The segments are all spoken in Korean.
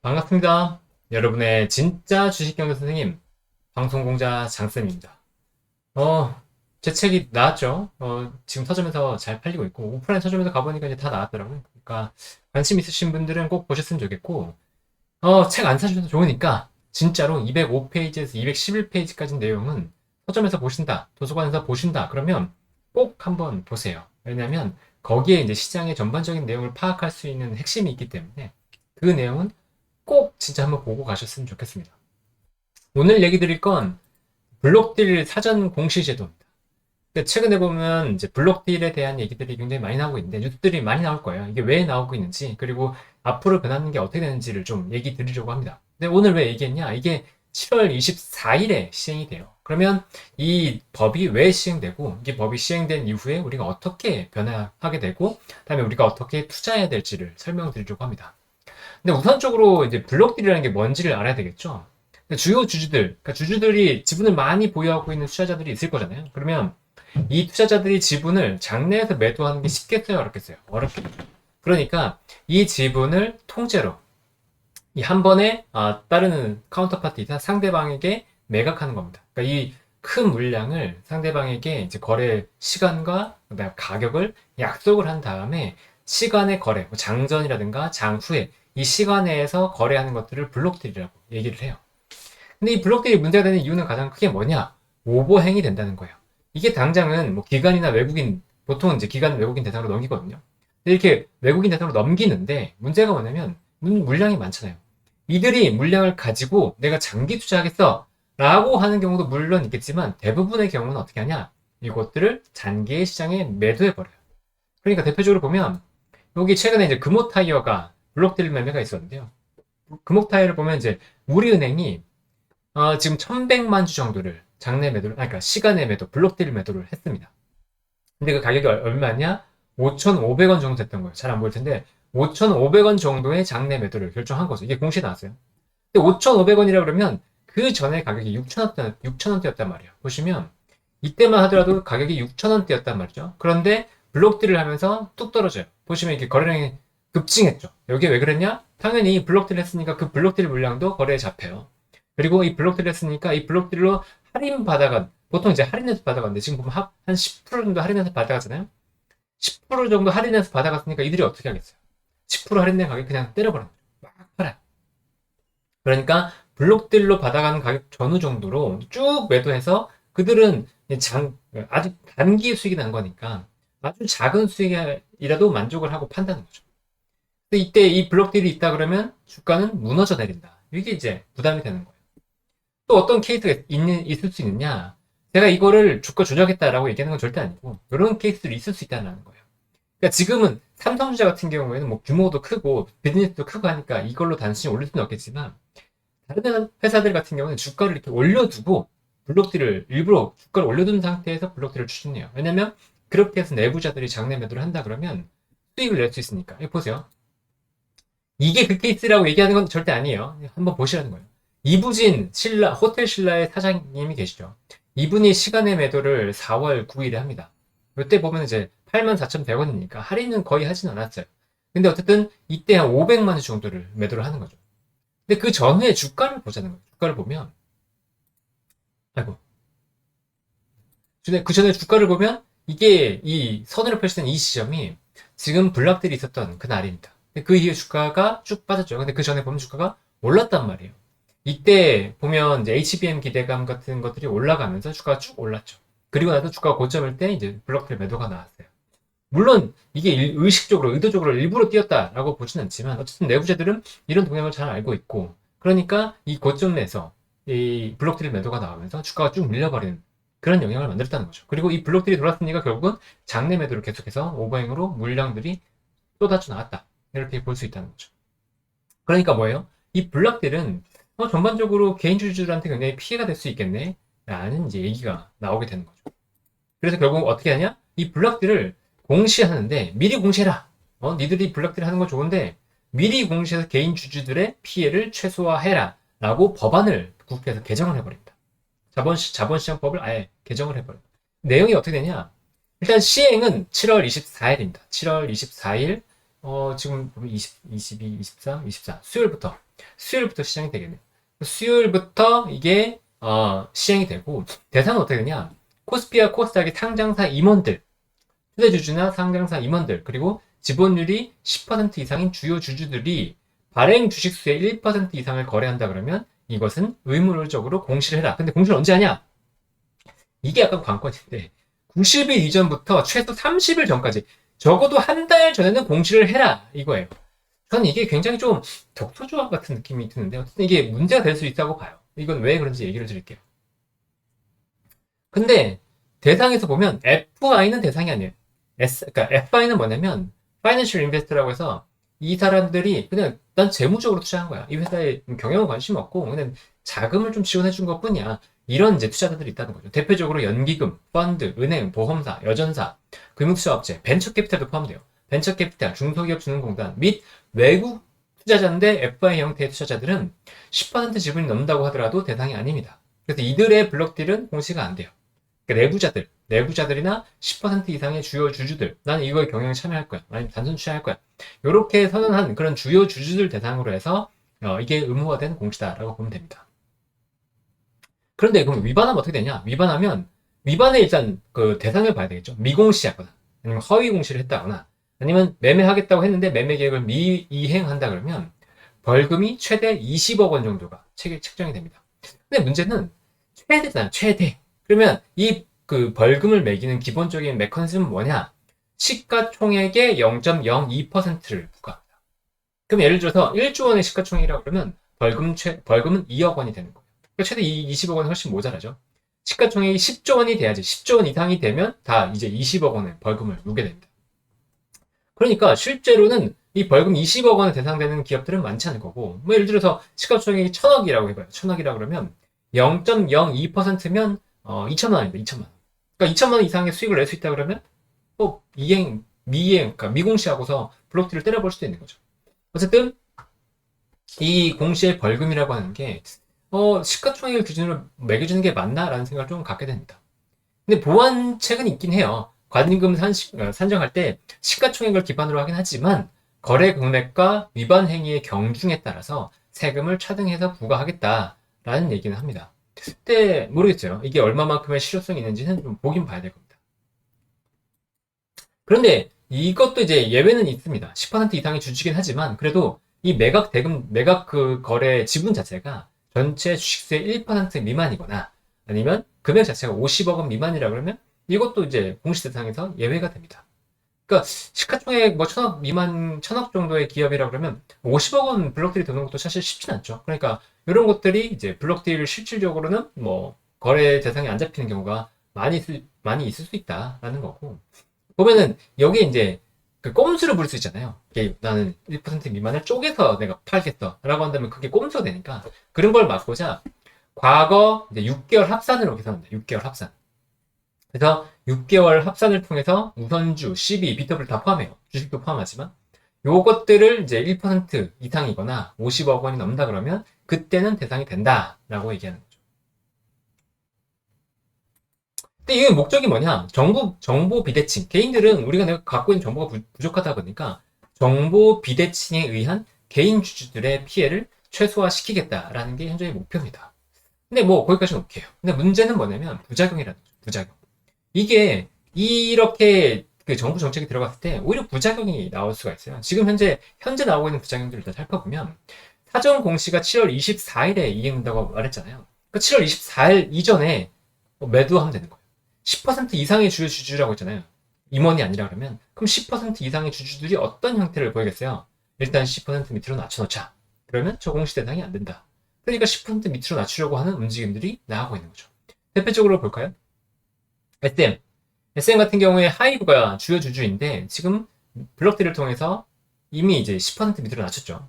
반갑습니다. 여러분의 진짜 주식경제 선생님, 방송공자 장쌤입니다. 제 책이 나왔죠. 지금 서점에서 잘 팔리고 있고, 오프라인 서점에서 가보니까 이제 다 나왔더라고요. 그러니까, 관심 있으신 분들은 꼭 보셨으면 좋겠고, 책 안 사주셔도 좋으니까, 진짜로 205페이지에서 211페이지까지 내용은 서점에서 보신다, 도서관에서 보신다, 그러면 꼭 한번 보세요. 왜냐면, 거기에 이제 시장의 전반적인 내용을 파악할 수 있는 핵심이 있기 때문에, 그 내용은 꼭 진짜 한번 보고 가셨으면 좋겠습니다. 오늘 얘기 드릴 건 블록딜 사전 공시 제도입니다. 최근에 보면 이제 블록딜에 대한 얘기들이 굉장히 많이 나오고 있는데 뉴스들이 많이 나올 거예요. 이게 왜 나오고 있는지 그리고 앞으로 변하는 게 어떻게 되는지를 좀 얘기 드리려고 합니다. 근데 오늘 왜 얘기했냐? 이게 7월 24일에 시행이 돼요. 그러면 이 법이 왜 시행되고 이게 법이 시행된 이후에 우리가 어떻게 변화하게 되고 그다음에 우리가 어떻게 투자해야 될지를 설명드리려고 합니다. 근데 우선적으로 이제 블록딜이라는 게 뭔지를 알아야 되겠죠. 주요 주주들, 그러니까 주주들이 지분을 많이 보유하고 있는 투자자들이 있을 거잖아요. 그러면 이 투자자들이 지분을 장내에서 매도하는 게 쉽겠어요, 어렵겠어요? 어렵겠죠. 그러니까 이 지분을 통째로 이 한 번에 따르는 카운터파티이자 상대방에게 매각하는 겁니다. 그러니까 이 큰 물량을 상대방에게 이제 거래 시간과 그다음에 가격을 약속을 한 다음에 시간의 거래, 뭐 장전이라든가 장후에 이 시간 내에서 거래하는 것들을 블록딜이라고 얘기를 해요. 근데 이 블록딜이 문제가 되는 이유는 가장 크게 뭐냐? 오버행이 된다는 거예요. 이게 당장은 뭐 기관이나 외국인, 보통은 이제 기관 외국인 대상으로 넘기거든요. 근데 이렇게 외국인 대상으로 넘기는데 문제가 뭐냐면 물량이 많잖아요. 이들이 물량을 가지고 내가 장기 투자하겠어 라고 하는 경우도 물론 있겠지만 대부분의 경우는 어떻게 하냐? 이것들을 장기의 시장에 매도해버려요. 그러니까 대표적으로 보면 여기 최근에 이제 금호타이어가 블록딜 매매가 있었는데요. 금호타이어를 보면 이제 우리은행이 지금 1100만 주 정도를 장내 매도를, 그러니까 시간의 매도, 블록딜 매도를 했습니다. 근데 그 가격이 얼마냐? 5,500원 정도 됐던 거예요. 잘 안 보일 텐데 5,500원 정도의 장내 매도를 결정한 거죠. 이게 공시에 나왔어요. 근데 5,500원이라 그러면 그 전에 가격이 6,000원대였단 말이에요. 보시면 이때만 하더라도 가격이 6,000원대였단 말이죠. 그런데 블록딜을 하면서 뚝 떨어져요. 보시면 이렇게 거래량이 급증했죠. 여기 왜 그랬냐? 당연히 블록딜을 했으니까 그 블록딜 물량도 거래에 잡혀요. 그리고 이 블록딜을 했으니까 이 블록딜로 할인 받아간, 보통 이제 할인해서 받아갔는데 지금 보면 한 10% 정도 할인해서 받아가잖아요. 10% 정도 할인해서 받아갔으니까 이들이 어떻게 하겠어요? 10% 할인된 가격 그냥 때려버려요. 막 팔아요. 그러니까 블록딜로 받아가는 가격 전후 정도로 쭉 매도해서 그들은 아주 단기 수익이 난 거니까 아주 작은 수익이라도 만족을 하고 판다는 거죠. 근데 이때 이 블록딜이 있다 그러면 주가는 무너져 내린다. 이게 이제 부담이 되는 거예요. 또 어떤 케이스가 있을 수 있느냐? 제가 이거를 주가 조작했다라고 얘기하는 건 절대 아니고 이런 케이스들이 있을 수 있다는 거예요. 그러니까 지금은 삼성전자 같은 경우에는 뭐 규모도 크고 비즈니스도 크고 하니까 이걸로 단순히 올릴 수는 없겠지만 다른 회사들 같은 경우는 주가를 이렇게 올려두고 블록딜을 일부러 주가를 올려둔 상태에서 블록딜을 추진해요. 왜냐면 그렇게 해서 내부자들이 장내 매도를 한다 그러면 수익을 낼 수 있으니까. 이거 보세요. 이게 그 케이스라고 얘기하는 건 절대 아니에요. 한번 보시라는 거예요. 이부진 호텔 신라의 사장님이 계시죠. 이분이 시간의 매도를 4월 9일에 합니다. 이때 보면 이제 84,100원이니까 할인은 거의 하진 않았어요. 근데 어쨌든 이때 한 500만 원 정도를 매도를 하는 거죠. 근데 그 전후에 주가를 보자는 거예요. 주가를 보면 아이고 그 전에 주가를 보면 이게 이 선으로 표시된 이 지점이 지금 블락들이 있었던 그 날입니다. 그 이후에 주가가 쭉 빠졌죠. 근데 그 전에 보면 주가가 올랐단 말이에요. 이때 보면 이제 HBM 기대감 같은 것들이 올라가면서 주가가 쭉 올랐죠. 그리고 나서 주가가 고점일 때 이제 블록들 매도가 나왔어요. 물론 이게 의식적으로 의도적으로 일부러 뛰었다라고 보지는 않지만 어쨌든 내부자들은 이런 동향을 잘 알고 있고 그러니까 이 고점에서 이 블록들이 매도가 나오면서 주가가 쭉 밀려버리는 그런 영향을 만들었다는 거죠. 그리고 이 블록들이 돌았으니까 결국은 장내 매도를 계속해서 오버행으로 물량들이 쏟아져 나왔다. 이렇게 볼 수 있다는 거죠. 그러니까 뭐예요? 이 블록들은 전반적으로 개인 주주들한테 굉장히 피해가 될 수 있겠네 라는 이제 얘기가 나오게 되는 거죠. 그래서 결국 어떻게 하냐? 이 블록들을 공시하는데 미리 공시해라. 니들이 블록들 하는 건 좋은데 미리 공시해서 개인 주주들의 피해를 최소화해라 라고 법안을 국회에서 개정을 해버립니다. 자본시장법을 아예 개정을 해버립니다. 내용이 어떻게 되냐? 일단 시행은 7월 24일입니다. 7월 24일 지금 20, 22, 23, 24 수요일부터 시작이 되겠네요. 수요일부터 이게 시행이 되고 대상은 어떻게 되냐? 코스피와 코스닥의 상장사 임원들, 투자주주나 상장사 임원들, 그리고 지분율이 10% 이상인 주요 주주들이 발행 주식수의 1% 이상을 거래한다 그러면 이것은 의무적으로 공시를 해라. 근데 공시를 언제 하냐? 이게 약간 관건인데 90일 이전부터 최소 30일 전까지 적어도 한 달 전에는 공시를 해라 이거예요. 저는 이게 굉장히 좀 독소조합 같은 느낌이 드는데 어쨌든 이게 문제가 될 수 있다고 봐요. 이건 왜 그런지 얘기를 드릴게요. 근데 대상에서 보면 FI는 대상이 아니에요. 그러니까 FI는 뭐냐면 Financial Investor라고 해서 이 사람들이 그냥 난 재무적으로 투자한 거야. 이 회사에 경영은 관심 없고 그냥 자금을 좀 지원해 준 것뿐이야. 이런 이제 투자자들이 있다는 거죠. 대표적으로 연기금, 펀드, 은행, 보험사, 여전사, 금융투자업체, 벤처캐피탈도 포함돼요. 벤처캐피탈, 중소기업진흥공단 및 외국 투자자인데 FI 형태의 투자자들은 10% 지분이 넘는다고 하더라도 대상이 아닙니다. 그래서 이들의 블록딜은 공시가 안 돼요. 그러니까 내부자들이나 10% 이상의 주요 주주들, 나는 이거에 경영에 참여할 거야. 아니면 단순 투자할 거야. 이렇게 선언한 그런 주요 주주들 대상으로 해서 이게 의무화된 공시다라고 보면 됩니다. 그런데 그럼 위반하면 어떻게 되냐? 위반에 일단 그 대상을 봐야 되겠죠. 미공시하거나 아니면 허위 공시를 했다거나 아니면 매매하겠다고 했는데 매매 계획을 미이행한다 그러면 벌금이 최대 20억 원 정도가 책정이 됩니다. 근데 문제는 최대잖아요. 최대. 그러면 이 그 벌금을 매기는 기본적인 메커니즘은 뭐냐? 시가총액의 0.02%를 부과합니다. 그럼 예를 들어서 1조 원의 시가총액이라고 그러면 벌금은 2억 원이 되는 거예요. 그러니까 최대 20억 원이 훨씬 모자라죠. 시가총액이 10조 원이 돼야지 10조 원 이상이 되면 다 이제 20억 원의 벌금을 물게 됩니다. 그러니까 실제로는 이 벌금 20억 원에 대상되는 기업들은 많지 않을 거고 뭐 예를 들어서 시가총액이 1000억이라고 해봐요. 1000억이라고 그러면 0.02%면 2천만 원입니다. 2천만 원. 그러니까 2천만 원 이상의 수익을 낼 수 있다 그러면 그러니까 미공시하고서 블록티를 때려볼 수도 있는 거죠. 어쨌든 이 공시의 벌금이라고 하는 게 시가총액을 기준으로 매겨주는 게 맞나라는 생각을 좀 갖게 됩니다. 근데 보완책은 있긴 해요. 관리금 산정할 때 시가총액을 기반으로 하긴 하지만 거래 금액과 위반 행위의 경중에 따라서 세금을 차등해서 부과하겠다라는 얘기는 합니다. 근데 모르겠어요. 이게 얼마만큼의 실효성이 있는지는 좀 보긴 봐야 될 겁니다. 그런데 이것도 이제 예외는 있습니다. 10% 이상의 주주긴 하지만 그래도 이 매각 그 거래 지분 자체가 전체 주식수의 1% 미만이거나 아니면 금액 자체가 50억 원 미만이라 그러면 이것도 이제 공시 대상에서 예외가 됩니다. 그러니까 시가총액 뭐 천억 미만, 천억 정도의 기업이라 그러면 50억 원 블록딜이 되는 것도 사실 쉽진 않죠. 그러니까 이런 것들이 이제 블록딜 실질적으로는 뭐 거래 대상이 안 잡히는 경우가 많이 있을 수 있다라는 거고. 보면은 여기에 이제 그 꼼수를 부릴 수 있잖아요. 나는 1% 미만을 쪼개서 내가 팔겠어 라고 한다면 그게 꼼수가 되니까 그런 걸 막고자 과거 이제 6개월 합산으로 계산합니다. 6개월 합산. 그래서 6개월 합산을 통해서 우선주, CB, BW 다 포함해요. 주식도 포함하지만 요것들을 이제 1% 이상이거나 50억 원이 넘는다 그러면 그때는 대상이 된다라고 얘기하는 거죠. 근데 이게 목적이 뭐냐? 정보 비대칭. 개인들은 내가 갖고 있는 정보가 부족하다 보니까 정보 비대칭에 의한 개인 주주들의 피해를 최소화시키겠다라는 게 현재의 목표입니다. 근데 뭐 거기까지는 오케이요. 근데 문제는 뭐냐면 부작용이라는 거죠. 부작용. 이게 이렇게 그 정부 정책이 들어갔을 때 오히려 부작용이 나올 수가 있어요. 지금 현재 나오고 있는 부작용들을 일단 살펴보면 사전 공시가 7월 24일에 이행된다고 말했잖아요. 그 7월 24일 이전에 매도하면 되는 거예요. 10% 이상의 주주라고 했잖아요. 임원이 아니라 그러면 그럼 10% 이상의 주주들이 어떤 형태를 보이겠어요? 일단 10% 밑으로 낮춰놓자. 그러면 저 공시 대상이 안 된다. 그러니까 10% 밑으로 낮추려고 하는 움직임들이 나오고 있는 거죠. 대표적으로 볼까요? SM 같은 경우에 하이브가 주요 주주인데 지금 블록딜을 통해서 이미 이제 10% 밑으로 낮췄죠.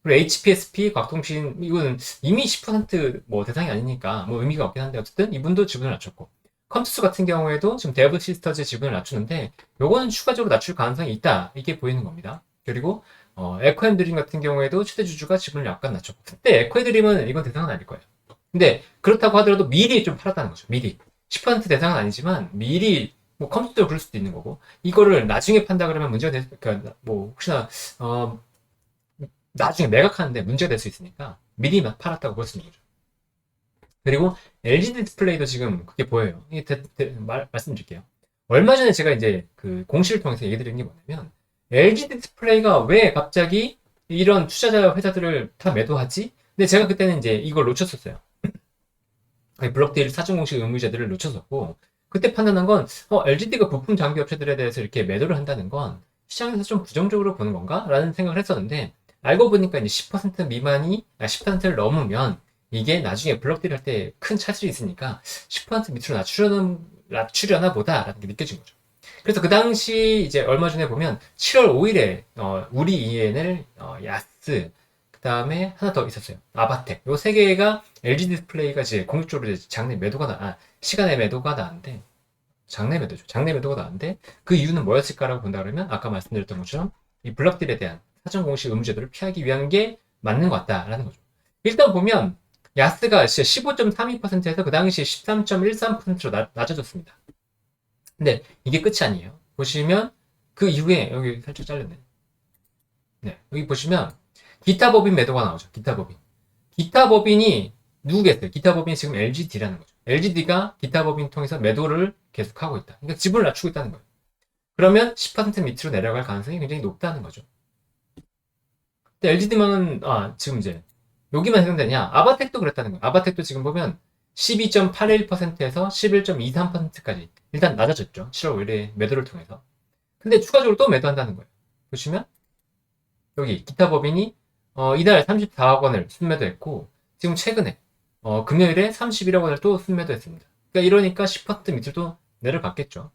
그리고 HPSP, 곽통신 이거는 이미 10%뭐 대상이 아니니까 뭐 의미가 없긴 한데 어쨌든 이분도 지분을 낮췄고 컴투스 같은 경우에도 지금 데브 시스터즈의 지분을 낮추는데 요거는 추가적으로 낮출 가능성이 있다 이게 보이는 겁니다. 그리고 에코앤드림 같은 경우에도 최대 주주가 지분을 약간 낮췄고 그때 에코앤드림은 이건 대상은 아닐 거예요. 근데 그렇다고 하더라도 미리 좀 팔았다는 거죠. 미리 10% 대상은 아니지만 미리 뭐 컴퓨터로 그럴 수도 있는 거고, 이거를 나중에 판다 그러면 문제가 될, 그러니까 뭐 혹시나 어 나중에 매각하는데 문제가 될 수 있으니까 미리 팔았다고 볼 수 있는 거죠. 그리고 LG 디스플레이도 지금 그게 보여요. 이게 말씀드릴게요. 얼마 전에 제가 이제 그 공시를 통해서 얘기 드린 게 뭐냐면, LG 디스플레이가 왜 갑자기 이런 투자자 회사들을 다 매도하지? 근데 제가 그때는 이제 이걸 놓쳤었어요. 블록데일 사전 공식 의무자들을 놓쳤었고, 그때 판단한 건, LGD가 부품 장비 업체들에 대해서 이렇게 매도를 한다는 건 시장에서 좀 부정적으로 보는 건가? 라는 생각을 했었는데, 알고 보니까 이제 10% 미만이, 10%를 넘으면 이게 나중에 블록딜 할 때 큰 차질이 있으니까 10% 밑으로 낮추려나 보다라는 게 느껴진 거죠. 그래서 그 당시 이제 얼마 전에 보면 7월 5일에 우리 ENL, 야스, 그 다음에 하나 더 있었어요. 아바텍. 요 세 개가 LG 디스플레이가 이제 공식적으로 이제 시간에 매도가 나는데, 장내 매도죠. 장내 매도가 나는데, 그 이유는 뭐였을까라고 본다 그러면, 아까 말씀드렸던 것처럼, 이 블록딜에 대한 사전 공식 의무제도를 피하기 위한 게 맞는 것 같다라는 거죠. 일단 보면, 야스가 진짜 15.32%에서 그 당시 13.13%로 낮아졌습니다. 근데 이게 끝이 아니에요. 보시면, 그 이후에, 여기 살짝 잘렸네. 네, 여기 보시면, 기타 법인 매도가 나오죠. 기타 법인. 기타 법인이 누구겠어요? 기타 법인이 지금 LGD라는 거죠. LGD가 기타 법인 통해서 매도를 계속하고 있다. 그러니까 지분을 낮추고 있다는 거예요. 그러면 10% 밑으로 내려갈 가능성이 굉장히 높다는 거죠. 근데 LGD만은, 지금 이제, 여기만 해당되냐? 아바텍도 그랬다는 거예요. 아바텍도 지금 보면 12.81%에서 11.23%까지 일단 낮아졌죠. 7월 5일에 매도를 통해서. 근데 추가적으로 또 매도한다는 거예요. 보시면, 여기 기타 법인이 이달 34억 원을 순매도했고, 지금 최근에 금요일에 31억 원을 또 순매도했습니다. 그러니까 이러니까 10% 밑으로 내려갔겠죠.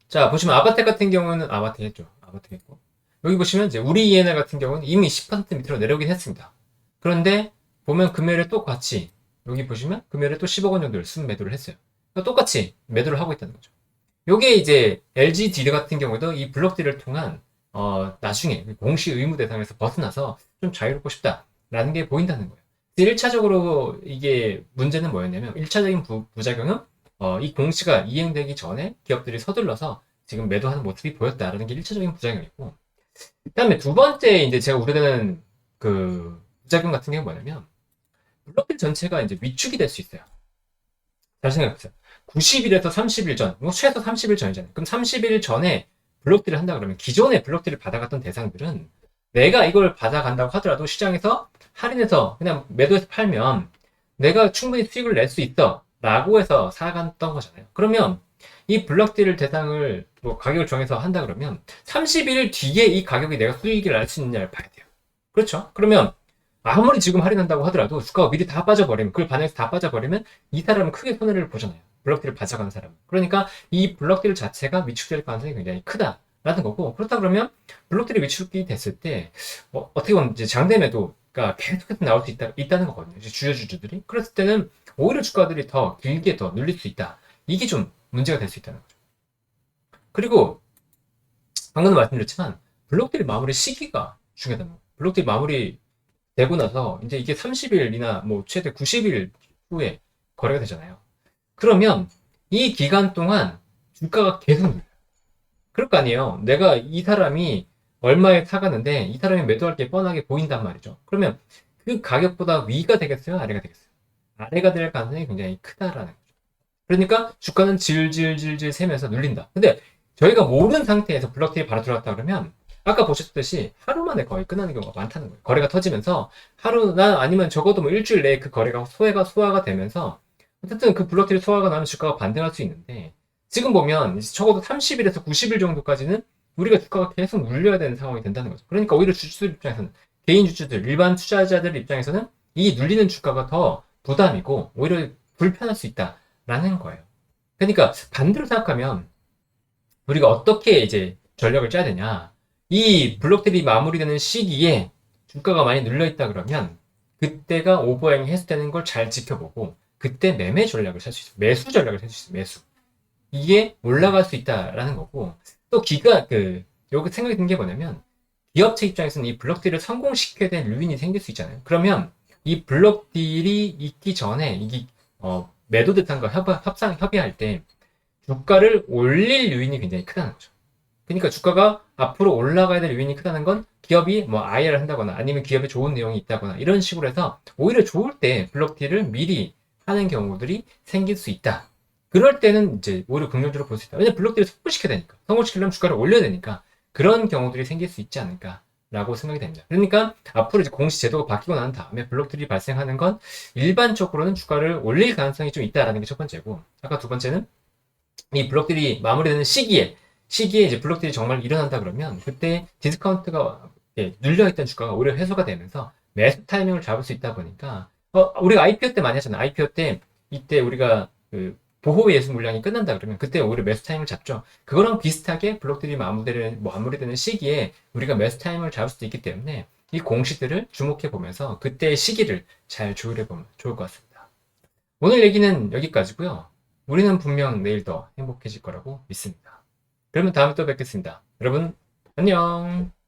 자, 보시면 아바텍 같은 경우는 아바텍 했죠. 아바텍 했고, 여기 보시면 이제 우리 ENR 같은 경우는 이미 10% 밑으로 내려오긴 했습니다. 그런데 보면 금요일에 또 같이, 여기 보시면 금요일에 또 10억 원 정도를 순매도를 했어요. 그러니까 똑같이 매도를 하고 있다는 거죠. 요게 이제 LG 딜 같은 경우도 이 블록 딜을 통한 나중에 공시 의무 대상에서 벗어나서 좀 자유롭고 싶다라는 게 보인다는 거예요. 1차적으로 이게 문제는 뭐였냐면, 1차적인 부작용은 이 공시가 이행되기 전에 기업들이 서둘러서 지금 매도하는 모습이 보였다라는 게 1차적인 부작용이고, 그 다음에 두 번째 이제 제가 우려되는 그 부작용 같은 게 뭐냐면, 블록딜 전체가 이제 위축이 될 수 있어요. 잘 생각해보세요. 90일에서 30일 전, 뭐 최소 30일 전이잖아요. 그럼 30일 전에 블록딜을 한다 그러면 기존에 블록딜을 받아갔던 대상들은 내가 이걸 받아간다고 하더라도 시장에서 할인해서 그냥 매도해서 팔면 내가 충분히 수익을 낼 수 있어 라고 해서 사갔던 거잖아요. 그러면 이 블록딜 대상을 뭐 가격을 정해서 한다 그러면 30일 뒤에 이 가격이 내가 수익을 낼 수 있느냐를 봐야 돼요. 그렇죠? 그러면 아무리 지금 할인한다고 하더라도 주가가 미리 다 빠져버리면, 그걸 반영해서 다 빠져버리면 이 사람은 크게 손해를 보잖아요. 블록딜을 받아가는 사람은. 그러니까 이 블록딜 자체가 위축될 가능성이 굉장히 크다라는 거고, 그렇다 그러면 블록딜이 위축이 됐을 때 어떻게 보면 이제 장대매도가 계속해서 나올 수 있다는 거거든요. 이제 주주들이. 그랬을 때는 오히려 주가들이 더 길게 더 눌릴 수 있다. 이게 좀 문제가 될 수 있다는 거죠. 그리고 방금도 말씀드렸지만 블록딜 마무리 시기가 중요하다는 거예요. 블록딜 마무리 되고 나서 이제 이게 30일이나 뭐 최대 90일 후에 거래가 되잖아요. 그러면 이 기간 동안 주가가 계속 눌려요. 그럴 거 아니에요. 내가 이 사람이 얼마에 사갔는데 이 사람이 매도할 게 뻔하게 보인단 말이죠. 그러면 그 가격보다 위가 되겠어요? 아래가 되겠어요? 아래가 될 가능성이 굉장히 크다라는 거죠. 그러니까 주가는 질질질질 세면서 눌린다. 근데 저희가 모르는 상태에서 블록딜이 바로 들어갔다 그러면 아까 보셨듯이 하루 만에 거의 끝나는 경우가 많다는 거예요. 거래가 터지면서 하루나 아니면 적어도 뭐 일주일 내에 그 거래가 소화가 되면서 어쨌든 그 블록딜 소화가 나면 주가가 반등할 수 있는데, 지금 보면 적어도 30일에서 90일 정도까지는 우리가 주가가 계속 눌려야 되는 상황이 된다는 거죠. 그러니까 오히려 주주들 입장에서는, 개인 주주들, 일반 투자자들 입장에서는 이 눌리는 주가가 더 부담이고 오히려 불편할 수 있다라는 거예요. 그러니까 반대로 생각하면 우리가 어떻게 이제 전략을 짜야 되냐. 이 블록들이 마무리되는 시기에 주가가 많이 눌려있다 그러면 그때가 오버행이 해소되는 걸 잘 지켜보고 그때 매매 전략을 살 수 있어요. 매수 전략을 살 수 있어요. 매수. 이게 올라갈 수 있다라는 거고, 또 여기 생각이 든 게 뭐냐면, 기업체 입장에서는 이 블록딜을 성공시켜야 될 요인이 생길 수 있잖아요. 그러면 이 블록딜이 있기 전에 매도 대상과 협의할 때 주가를 올릴 요인이 굉장히 크다는 거죠. 그러니까 주가가 앞으로 올라가야 될 요인이 크다는 건 기업이 뭐 IR을 한다거나 아니면 기업에 좋은 내용이 있다거나 이런 식으로 해서 오히려 좋을 때 블록딜을 미리 하는 경우들이 생길 수 있다. 그럴 때는 이제 오히려 긍정적으로 볼 수 있다. 왜냐면 블록딜을 성공시켜야 되니까. 성공시키려면 주가를 올려야 되니까. 그런 경우들이 생길 수 있지 않을까라고 생각이 됩니다. 그러니까 앞으로 이제 공시 제도가 바뀌고 난 다음에 블록딜이 발생하는 건 일반적으로는 주가를 올릴 가능성이 좀 있다라는 게 첫 번째고, 아까 두 번째는 이 블록딜이 마무리되는 시기에 이제 블록딜이 정말 일어난다 그러면 그때 디스카운트가 눌려있던 주가가 오히려 회수가 되면서 매수 타이밍을 잡을 수 있다 보니까 우리가 IPO 때 많이 하잖아요. IPO 때 이때 우리가 그 보호 예수 물량이 끝난다 그러면 그때 오히려 매수 타이밍을 잡죠. 그거랑 비슷하게 블록딜이 마무리되는 시기에 우리가 매수 타이밍을 잡을 수도 있기 때문에 이 공시들을 주목해 보면서 그때의 시기를 잘 조율해 보면 좋을 것 같습니다. 오늘 얘기는 여기까지고요. 우리는 분명 내일 더 행복해질 거라고 믿습니다. 그러면 다음에 또 뵙겠습니다. 여러분, 안녕!